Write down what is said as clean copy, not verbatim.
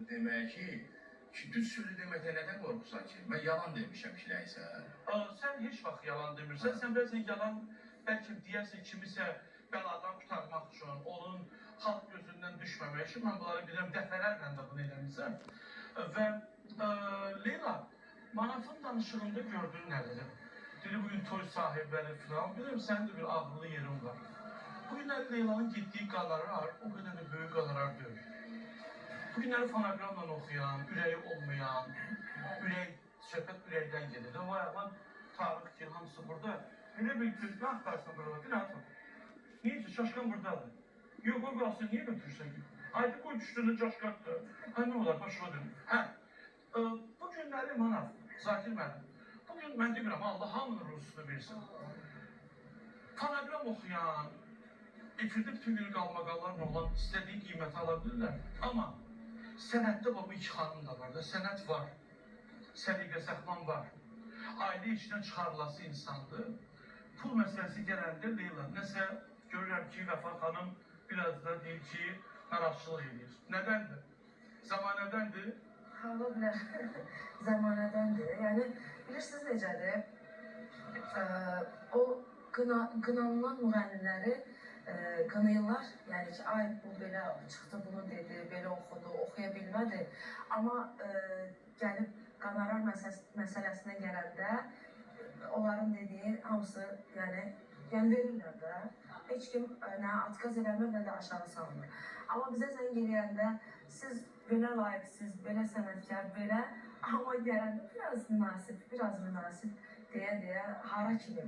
Demək ki, düz sözü deməkdə nədən qorxusan ki? Mən yalan demişəm ki, nəysə. Sən heç vaxt yalan demirsən. Sən bəzən yalan bəlkə deyərsən kimisə bəladan qurtarmaq üçün, onun xalq gözündən düşməmək üçün. Mən bunları bilirəm, dəfələrlə də bunu eləmişəm. Və Leyla, Manafın danışığında gördüyün nədir? Dedi, bugün toy sahibləri falan. Bilirəm, sənin də bir ağırlı yerin var. Bugünləri Leylanın getdiyi qalarar o qədər də böyük qalarar deyil. Bugünləri fonogramla oxuyan, ürəyi olmayan, söhbət ürəkdən gedir. O ayaqlan Tarık ki, hamısı burada. Elə bir tüzgü axtarsın burada, din atın. Neyse, Çaşqan buradadır. Yox, o qalsın, niyə götürürsən ki? Ayda qoy düşdüğünde Çaşqandır. Ha, nə olar, başına dönüm. Bu günləri Manav, Zakir mənim, bugün mən demirəm, Allah hamının ruhsunu versin. Fonogram oxuyan, efirdə bütün günü qalmaqallarla olan istədiyi qiyməti ala bilirlər. Amma sənətdə bu iki xanım da var da, sənət var, səliqə səxman var. Ailə içindən çıxarılası insandır. Pul məsələsi gələndə Leyla, nəsə görürəm ki, Vəfa xanım biraz da deyir ki, narazçılıq edir. Nədəndir? Zamanədəndir? Ola bilər, zamanədəndir. Yəni, bilirsiniz necədir? O qınanılan müğənniləri qınayırlar. Yəni ki, ay bu belə çıxdı, bunu dedi, belə oxudu, oxuya bilmədi. Amma gəlib qonorar məsələsinə gələndə onların dediyi hamısı, yəni verirlər də. Heç kim nə atqaz eləmir, nə də aşağı salmır. Amma bizə zəng eləyəndə siz belə layiqsiz, belə sənətkar, belə, amma gələndə biraz münasib deyə hara kimi.